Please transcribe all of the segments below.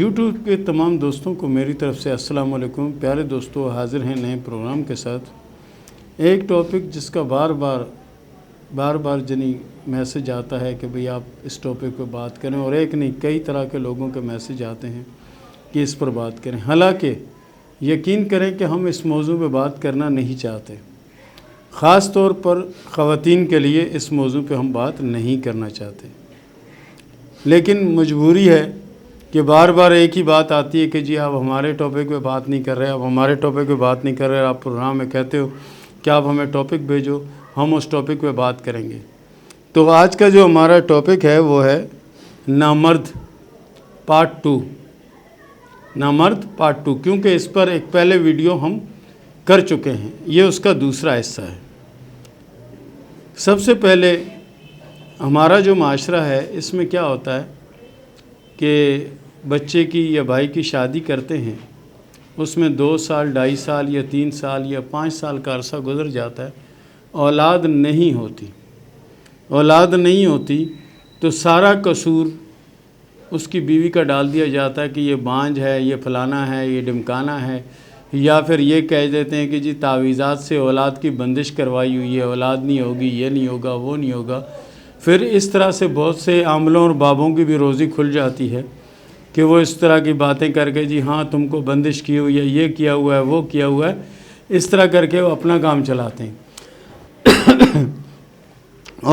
YouTube کے تمام دوستوں کو میری طرف سے السلام علیکم۔ پیارے دوستو، حاضر ہیں نئے پروگرام کے ساتھ۔ ایک ٹاپک جس کا بار بار میسج آتا ہے کہ بھئی آپ اس ٹاپک پہ بات کریں، اور ایک نہیں کئی طرح کے لوگوں کے میسج آتے ہیں کہ اس پر بات کریں۔ حالانکہ یقین کریں کہ ہم اس موضوع پہ بات کرنا نہیں چاہتے، خاص طور پر خواتین کے لیے اس موضوع پہ ہم بات نہیں کرنا چاہتے، لیکن مجبوری ہے کہ بار ایک ہی بات آتی ہے کہ جی آپ ہمارے ٹاپک پہ بات نہیں کر رہے، آپ ہمارے ٹاپک پہ بات نہیں کر رہے، آپ پروگرام میں کہتے ہو کہ آپ ہمیں ٹاپک بھیجو، ہم اس ٹاپک پہ بات کریں گے۔ تو آج کا جو ہمارا ٹاپک ہے وہ ہے نامرد پارٹ 2، نامرد پارٹ 2، کیونکہ اس پر ایک پہلے ویڈیو ہم کر چکے ہیں، یہ اس کا دوسرا حصہ ہے۔ سب سے پہلے ہمارا جو معاشرہ ہے اس میں کیا ہوتا ہے کہ بچے کی یا بھائی کی شادی کرتے ہیں، اس میں 2 سال 2.5 سال یا 3 سال یا 5 سال کا عرصہ گزر جاتا ہے، اولاد نہیں ہوتی تو سارا قصور اس کی بیوی کا ڈال دیا جاتا ہے کہ یہ بانجھ ہے، یہ فلانا ہے، یہ ڈمکانا ہے، یا پھر یہ کہہ دیتے ہیں کہ جی تعویذات سے اولاد کی بندش کروائی ہوئی ہے، اولاد نہیں ہوگی، یہ نہیں ہوگا، وہ نہیں ہوگا۔ پھر اس طرح سے بہت سے عاملوں اور بابوں کی بھی روزی کھل جاتی ہے کہ وہ اس طرح کی باتیں کر کے جی ہاں تم کو بندش کی ہوئی ہے، یہ کیا ہوا ہے، وہ کیا ہوا ہے، اس طرح کر کے وہ اپنا کام چلاتے ہیں۔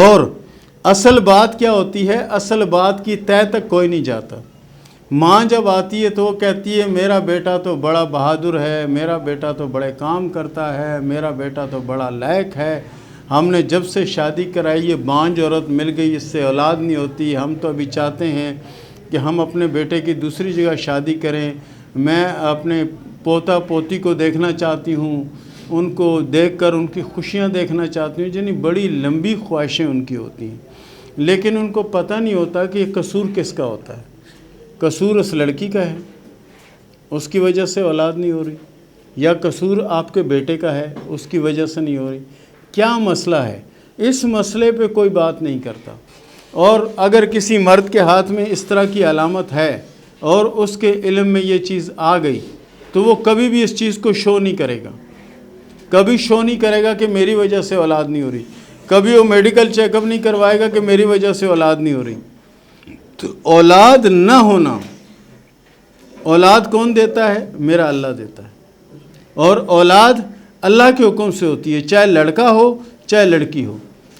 اور اصل بات کیا ہوتی ہے؟ اصل بات کی تہہ تک کوئی نہیں جاتا۔ ماں جب آتی ہے تو وہ کہتی ہے میرا بیٹا تو بڑا بہادر ہے، میرا بیٹا تو بڑے کام کرتا ہے، میرا بیٹا تو بڑا لائق ہے، ہم نے جب سے شادی کرائی یہ بانجھ عورت مل گئی، اس سے اولاد نہیں ہوتی، ہم تو ابھی چاہتے ہیں کہ ہم اپنے بیٹے کی دوسری جگہ شادی کریں، میں اپنے پوتا پوتی کو دیکھنا چاہتی ہوں، ان کو دیکھ کر ان کی خوشیاں دیکھنا چاہتی ہوں، یعنی بڑی لمبی خواہشیں ان کی ہوتی ہیں، لیکن ان کو پتہ نہیں ہوتا کہ یہ قصور کس کا ہوتا ہے۔ قصور اس لڑکی کا ہے، اس کی وجہ سے اولاد نہیں ہو رہی، یا قصور آپ کے بیٹے کا ہے، اس کی وجہ سے نہیں ہو رہی۔ کیا مسئلہ ہے؟ اس مسئلے پہ کوئی بات نہیں کرتا۔ اور اگر کسی مرد کے ہاتھ میں اس طرح کی علامت ہے اور اس کے علم میں یہ چیز آ گئی تو وہ کبھی بھی اس چیز کو شو نہیں کرے گا، کبھی شو نہیں کرے گا کہ میری وجہ سے اولاد نہیں ہو رہی، کبھی وہ میڈیکل چیک اپ نہیں کروائے گا کہ میری وجہ سے اولاد نہیں ہو رہی۔ تو اولاد نہ ہونا، اولاد کون دیتا ہے؟ میرا اللہ دیتا ہے، اور اولاد اللہ کے حکم سے ہوتی ہے، چاہے لڑکا ہو چاہے لڑکی ہو۔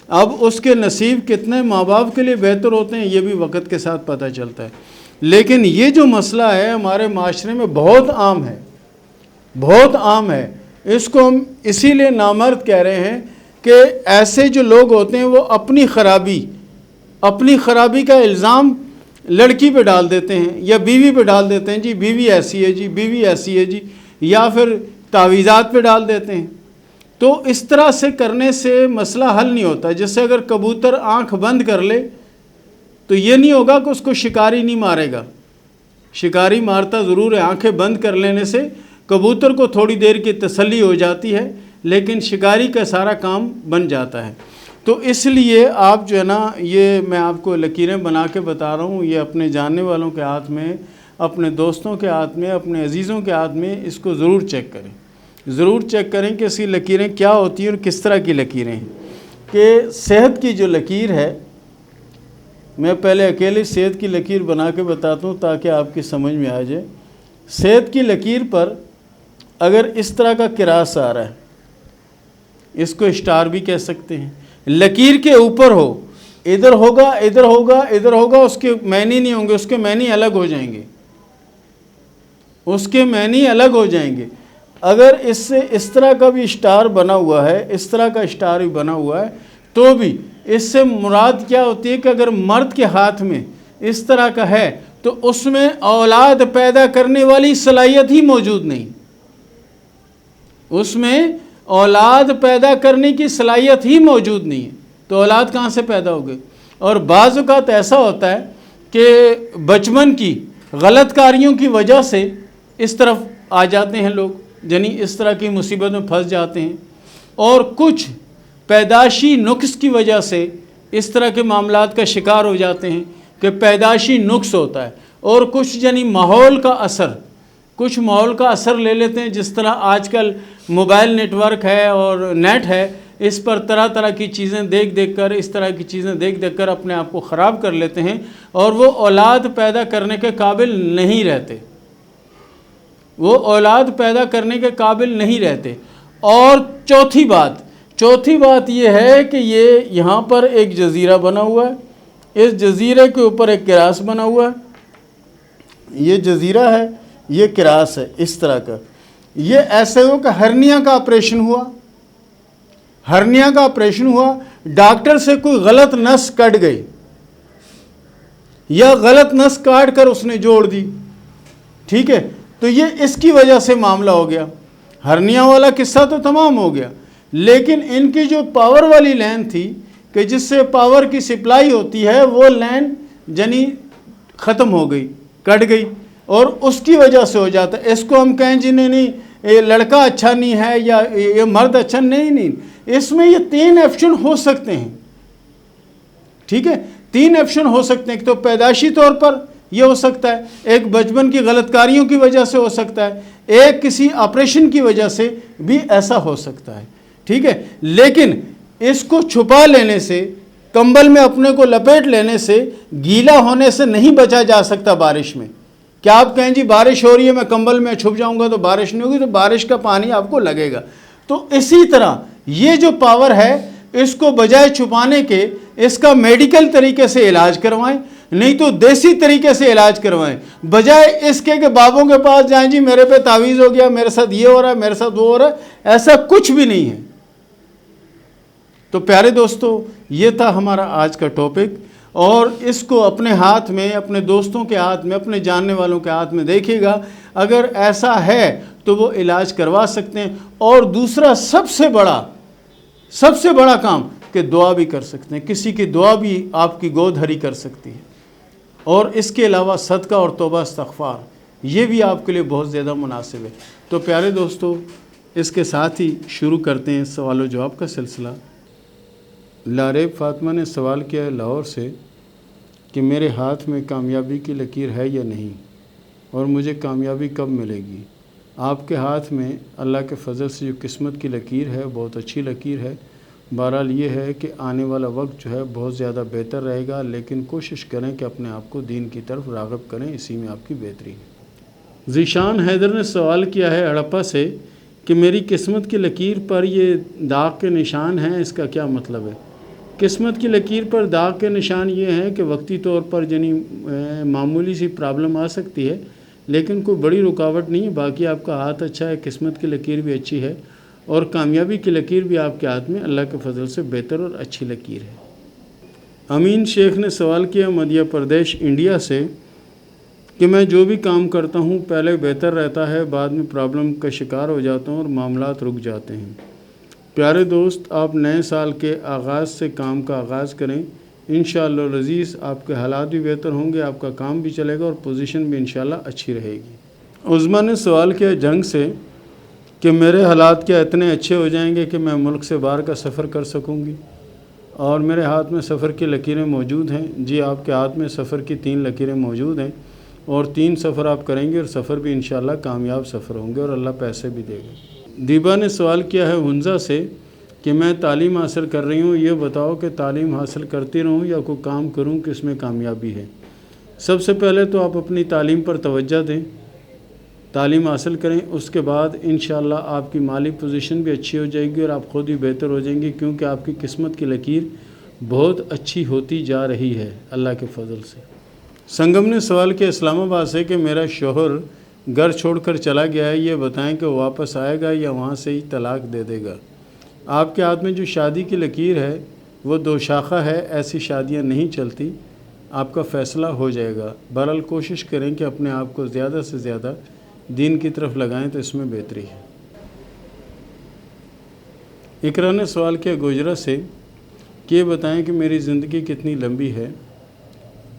اب اس کے نصیب کتنے ماں باپ کے لیے بہتر ہوتے ہیں یہ بھی وقت کے ساتھ پتہ چلتا ہے، لیکن یہ جو مسئلہ ہے ہمارے معاشرے میں بہت عام ہے، بہت عام ہے۔ اس کو ہم اسی لیے نامرد کہہ رہے ہیں کہ ایسے جو لوگ ہوتے ہیں وہ اپنی خرابی کا الزام لڑکی پہ ڈال دیتے ہیں یا بیوی پہ ڈال دیتے ہیں، جی بیوی ایسی ہے، جی بیوی ایسی ہے، جی، یا پھر تعویذات پہ ڈال دیتے ہیں۔ تو اس طرح سے کرنے سے مسئلہ حل نہیں ہوتا۔ جیسے اگر کبوتر آنکھ بند کر لے تو یہ نہیں ہوگا کہ اس کو شکاری نہیں مارے گا، شکاری مارتا ضرور ہے، آنکھیں بند کر لینے سے کبوتر کو تھوڑی دیر کی تسلی ہو جاتی ہے، لیکن شکاری کا سارا کام بن جاتا ہے۔ تو اس لیے آپ جو ہے نا، یہ میں آپ کو لکیریں بنا کے بتا رہا ہوں، یہ اپنے جاننے والوں کے ہاتھ میں، اپنے دوستوں کے ہاتھ میں، اپنے عزیزوں کے ہاتھ میں اس کو ضرور چیک کریں، ضرور چیک کریں کہ اس کی لکیریں کیا ہوتی ہیں اور کس طرح کی لکیریں ہیں۔ کہ صحت کی جو لکیر ہے، میں پہلے اکیلے صحت کی لکیر بنا کے بتاتا ہوں تاکہ آپ کی سمجھ میں آ جائے۔ صحت کی لکیر پر اگر اس طرح کا کراس آ رہا ہے، اس کو اسٹار بھی کہہ سکتے ہیں، لکیر کے اوپر ہو، ادھر ہوگا ادھر ہوگا ادھر ہوگا، اس کے معنی نہیں ہوں گے، اس کے معنی الگ ہو جائیں گے، اس کے معنی الگ ہو جائیں گے۔ اگر اس سے اس طرح کا بھی اسٹار بنا ہوا ہے، اس طرح کا اسٹار بھی بنا ہوا ہے، تو بھی اس سے مراد کیا ہوتی ہے کہ اگر مرد کے ہاتھ میں اس طرح کا ہے تو اس میں اولاد پیدا کرنے والی صلاحیت ہی موجود نہیں، اس میں اولاد پیدا کرنے کی صلاحیت ہی موجود نہیں ہے، تو اولاد کہاں سے پیدا ہوگی؟ اور بعض اوقات ایسا ہوتا ہے کہ بچپن کی غلط کاریوں کی وجہ سے اس طرف آ جاتے ہیں لوگ، یعنی اس طرح کی مصیبت میں پھنس جاتے ہیں، اور کچھ پیدائشی نقص کی وجہ سے اس طرح کے معاملات کا شکار ہو جاتے ہیں کہ پیدائشی نقص ہوتا ہے، اور کچھ یعنی ماحول کا اثر لے لیتے ہیں، جس طرح آج کل موبائل نیٹ ورک ہے اور نیٹ ہے، اس پر طرح طرح کی چیزیں دیکھ کر اپنے آپ کو خراب کر لیتے ہیں اور وہ اولاد پیدا کرنے کے قابل نہیں رہتے اور چوتھی بات یہ ہے کہ یہ یہاں پر ایک جزیرہ بنا ہوا ہے، اس جزیرے کے اوپر ایک کراس بنا ہوا ہے، یہ جزیرہ ہے، یہ کراس ہے اس طرح کا، یہ ایسے ہو کہ ہرنیا کا آپریشن ہوا، ڈاکٹر سے کوئی غلط نس کٹ گئی یا غلط نس کاٹ کر اس نے جوڑ دی، ٹھیک ہے، تو یہ اس کی وجہ سے معاملہ ہو گیا، ہرنیا والا قصہ تو تمام ہو گیا، لیکن ان کی جو پاور والی لین تھی کہ جس سے پاور کی سپلائی ہوتی ہے، وہ لین یعنی ختم ہو گئی، کٹ گئی، اور اس کی وجہ سے ہو جاتا ہے۔ اس کو ہم کہیں جی نہیں یہ لڑکا اچھا نہیں ہے یا یہ مرد اچھا نہیں، اس میں یہ 3 آپشن ہو سکتے ہیں، ٹھیک ہے، 3 آپشن ہو سکتے ہیں۔ ایک تو پیدائشی طور پر یہ ہو سکتا ہے، ایک بچپن کی غلط کاریوں کی وجہ سے ہو سکتا ہے، ایک کسی آپریشن کی وجہ سے بھی ایسا ہو سکتا ہے، ٹھیک ہے، لیکن اس کو چھپا لینے سے، کمبل میں اپنے کو لپیٹ لینے سے، گیلا ہونے سے نہیں بچا جا سکتا بارش میں۔ کیا آپ کہیں جی بارش ہو رہی ہے میں کمبل میں چھپ جاؤں گا تو بارش نہیں ہوگی، تو بارش کا پانی آپ کو لگے گا۔ تو اسی طرح یہ جو پاور ہے، اس کو بجائے چھپانے کے اس کا میڈیکل طریقے سے علاج کروائیں، نہیں تو دیسی طریقے سے علاج کروائیں، بجائے اس کے بابوں کے پاس جائیں جی میرے پہ تعویذ ہو گیا، میرے ساتھ یہ ہو رہا ہے، میرے ساتھ وہ ہو رہا ہے، ایسا کچھ بھی نہیں ہے۔ تو پیارے دوستو، یہ تھا ہمارا آج کا ٹاپک، اور اس کو اپنے ہاتھ میں، اپنے دوستوں کے ہاتھ میں، اپنے جاننے والوں کے ہاتھ میں دیکھیے گا، اگر ایسا ہے تو وہ علاج کروا سکتے ہیں۔ اور دوسرا سب سے بڑا کام کہ دعا بھی کر سکتے ہیں، کسی کی دعا بھی آپ کی گود ہری کر سکتی ہے، اور اس کے علاوہ صدقہ اور توبہ استغفار یہ بھی آپ کے لیے بہت زیادہ مناسب ہے۔ تو پیارے دوستو، اس کے ساتھ ہی شروع کرتے ہیں سوال و جواب کا سلسلہ۔ لاریب فاطمہ نے سوال کیا ہے لاہور سے کہ میرے ہاتھ میں کامیابی کی لکیر ہے یا نہیں، اور مجھے کامیابی کب ملے گی؟ آپ کے ہاتھ میں اللہ کے فضل سے جو قسمت کی لکیر ہے بہت اچھی لکیر ہے۔ بہرحال یہ ہے کہ آنے والا وقت جو ہے بہت زیادہ بہتر رہے گا، لیکن کوشش کریں کہ اپنے آپ کو دین کی طرف راغب کریں، اسی میں آپ کی بہتری ہے۔ ذیشان حیدر نے سوال کیا ہے ہڑپا سے کہ میری قسمت کی لکیر پر یہ داغ کے نشان ہیں، اس کا کیا مطلب ہے؟ قسمت کی لکیر پر داغ کے نشان یہ ہیں کہ وقتی طور پر یعنی معمولی سی پرابلم آ سکتی ہے، لیکن کوئی بڑی رکاوٹ نہیں ہے، باقی آپ کا ہاتھ اچھا ہے، قسمت کی لکیر بھی اچھی ہے، اور کامیابی کی لکیر بھی آپ کے ہاتھ میں اللہ کے فضل سے بہتر اور اچھی لکیر ہے۔ امین شیخ نے سوال کیا مدھیہ پردیش انڈیا سے کہ میں جو بھی کام کرتا ہوں پہلے بہتر رہتا ہے، بعد میں پرابلم کا شکار ہو جاتا ہوں اور معاملات رک جاتے ہیں۔ پیارے دوست، آپ نئے سال کے آغاز سے کام کا آغاز کریں، انشاءاللہ العزیز آپ کے حالات بھی بہتر ہوں گے، آپ کا کام بھی چلے گا اور پوزیشن بھی انشاءاللہ اچھی رہے گی۔ عظمیٰ نے سوال کیا جنگ سے کہ میرے حالات کیا اتنے اچھے ہو جائیں گے کہ میں ملک سے باہر کا سفر کر سکوں گی، اور میرے ہاتھ میں سفر کی لکیریں موجود ہیں؟ جی، آپ کے ہاتھ میں سفر کی 3 لکیریں موجود ہیں، اور 3 سفر آپ کریں گے، اور سفر بھی انشاءاللہ کامیاب سفر ہوں گے، اور اللہ پیسے بھی دے گا۔ دیبا نے سوال کیا ہے ہنزا سے کہ میں تعلیم حاصل کر رہی ہوں، یہ بتاؤ کہ تعلیم حاصل کرتی رہوں یا کوئی کام کروں کہ اس میں کامیابی ہے؟ سب سے پہلے تو آپ اپنی تعلیم پر توجہ دیں، تعلیم حاصل کریں، اس کے بعد انشاءاللہ آپ کی مالی پوزیشن بھی اچھی ہو جائے گی اور آپ خود ہی بہتر ہو جائیں گے، کیونکہ آپ کی قسمت کی لکیر بہت اچھی ہوتی جا رہی ہے اللہ کے فضل سے۔ سنگم نے سوال کیا اسلام آباد سے کہ میرا شوہر گھر چھوڑ کر چلا گیا ہے، یہ بتائیں کہ وہ واپس آئے گا یا وہاں سے ہی طلاق دے دے گا؟ آپ کے ہاتھ میں جو شادی کی لکیر ہے وہ 2 شاخہ ہے، ایسی شادیاں نہیں چلتی، آپ کا فیصلہ ہو جائے گا۔ بہرحال کوشش کریں کہ اپنے آپ کو زیادہ سے زیادہ دین کی طرف لگائیں تو اس میں بہتری ہے۔ اقرا نے سوال کیا گوجرا سے کہ یہ بتائیں کہ میری زندگی کتنی لمبی ہے؟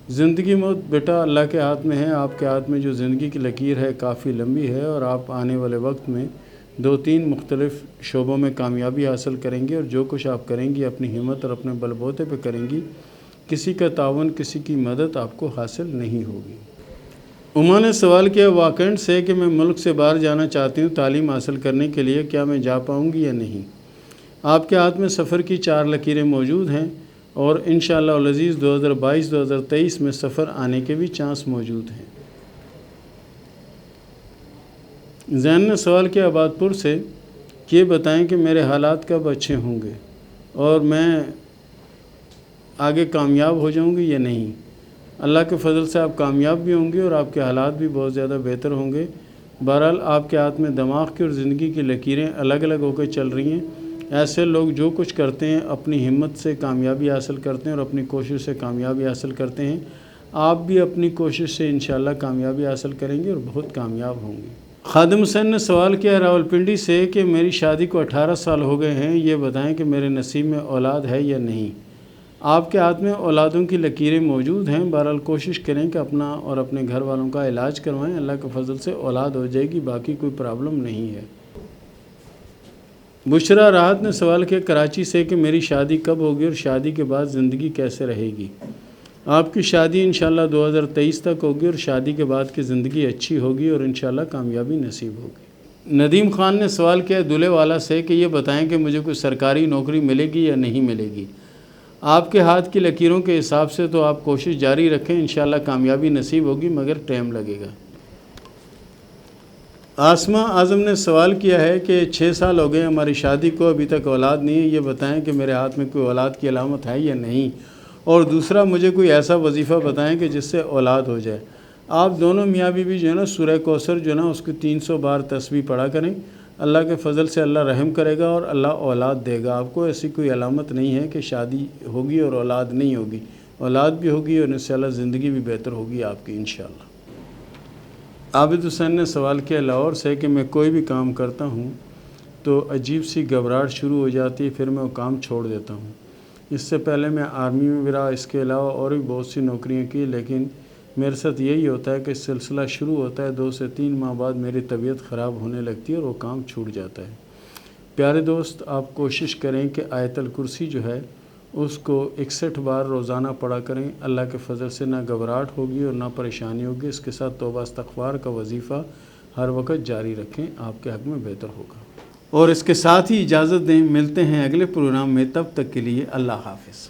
زندگی موت بیٹا اللہ کے ہاتھ میں ہے، آپ کے ہاتھ میں جو زندگی کی لکیر ہے کافی لمبی ہے، اور آپ آنے والے وقت میں 2-3 مختلف شعبوں میں کامیابی حاصل کریں گے، اور جو کچھ آپ کریں گی اپنی ہمت اور اپنے بل بوتے پہ کریں گی، کسی کا تعاون، کسی کی مدد آپ کو حاصل نہیں ہوگی۔ عما نے سوال کیا واکنڈ سے کہ میں ملک سے باہر جانا چاہتی ہوں تعلیم حاصل کرنے کے لیے، کیا میں جا پاؤں گی یا نہیں؟ آپ کے ہاتھ میں سفر کی 4 لکیریں موجود ہیں اور انشاءاللہ العزیز 2022-2023 میں سفر آنے کے بھی چانس موجود ہیں۔ زین نے سوال کیا آباد پور سے کہ یہ بتائیں کہ میرے حالات کب اچھے ہوں گے اور میں آگے کامیاب ہو جاؤں گی یا نہیں؟ اللہ کے فضل سے آپ کامیاب بھی ہوں گے اور آپ کے حالات بھی بہت زیادہ بہتر ہوں گے۔ بہرحال آپ کے ہاتھ میں دماغ کی اور زندگی کی لکیریں الگ الگ ہو کے چل رہی ہیں۔ ایسے لوگ جو کچھ کرتے ہیں اپنی ہمت سے کامیابی حاصل کرتے ہیں اور اپنی کوشش سے کامیابی حاصل کرتے ہیں۔ آپ بھی اپنی کوشش سے انشاءاللہ کامیابی حاصل کریں گے اور بہت کامیاب ہوں گے۔ خادم حسین نے سوال کیا راولپنڈی سے کہ میری شادی کو 18 سال ہو گئے ہیں، یہ بتائیں کہ میرے نصیب میں اولاد ہے یا نہیں؟ آپ کے ہاتھ میں اولادوں کی لکیریں موجود ہیں۔ بہرحال کوشش کریں کہ اپنا اور اپنے گھر والوں کا علاج کروائیں، اللہ کے فضل سے اولاد ہو جائے گی، باقی کوئی پرابلم نہیں ہے۔ بشرا راحت نے سوال کیا کراچی سے کہ میری شادی کب ہوگی اور شادی کے بعد زندگی کیسے رہے گی؟ آپ کی شادی انشاءاللہ 2023 تک ہوگی اور شادی کے بعد کی زندگی اچھی ہوگی اور انشاءاللہ کامیابی نصیب ہوگی۔ ندیم خان نے سوال کیا دولے والا سے کہ یہ بتائیں کہ مجھے کوئی سرکاری نوکری ملے گی یا نہیں ملے گی؟ آپ کے ہاتھ کی لکیروں کے حساب سے تو آپ کوشش جاری رکھیں، انشاءاللہ کامیابی نصیب ہوگی مگر ٹائم لگے گا۔ آسمہ اعظم نے سوال کیا ہے کہ 6 سال ہو گئے ہماری شادی کو، ابھی تک اولاد نہیں ہے، یہ بتائیں کہ میرے ہاتھ میں کوئی اولاد کی علامت ہے یا نہیں؟ اور دوسرا مجھے کوئی ایسا وظیفہ بتائیں کہ جس سے اولاد ہو جائے۔ آپ دونوں میاں بیوی جو ہے نا سورہ کوثر جو ہے نا اس کی 300 بار تسبیح پڑھا کریں، اللہ کے فضل سے اللہ رحم کرے گا اور اللہ اولاد دے گا آپ کو۔ ایسی کوئی علامت نہیں ہے کہ شادی ہوگی اور اولاد نہیں ہوگی، اولاد بھی ہوگی اور انشاءاللہ زندگی بھی بہتر ہوگی آپ کی انشاءاللہ۔ عابد حسین نے سوال کیا لاہور سے کہ میں کوئی بھی کام کرتا ہوں تو عجیب سی گھبراہٹ شروع ہو جاتی ہے، پھر میں وہ کام چھوڑ دیتا ہوں۔ اس سے پہلے میں آرمی میں بھی رہا، اس کے علاوہ اور بھی بہت سی نوکریاں کی، لیکن میرے ساتھ یہی ہوتا ہے کہ سلسلہ شروع ہوتا ہے 2 سے 3 ماہ بعد میری طبیعت خراب ہونے لگتی ہے اور وہ کام چھوٹ جاتا ہے۔ پیارے دوست، آپ کوشش کریں کہ آیت الکرسی جو ہے اس کو 61 بار روزانہ پڑھا کریں، اللہ کے فضل سے نہ گھبراہٹ ہوگی اور نہ پریشانی ہوگی۔ اس کے ساتھ توبہ استغفار کا وظیفہ ہر وقت جاری رکھیں، آپ کے حق میں بہتر ہوگا۔ اور اس کے ساتھ ہی اجازت دیں، ملتے ہیں اگلے پروگرام میں، تب تک کے لیے اللہ حافظ۔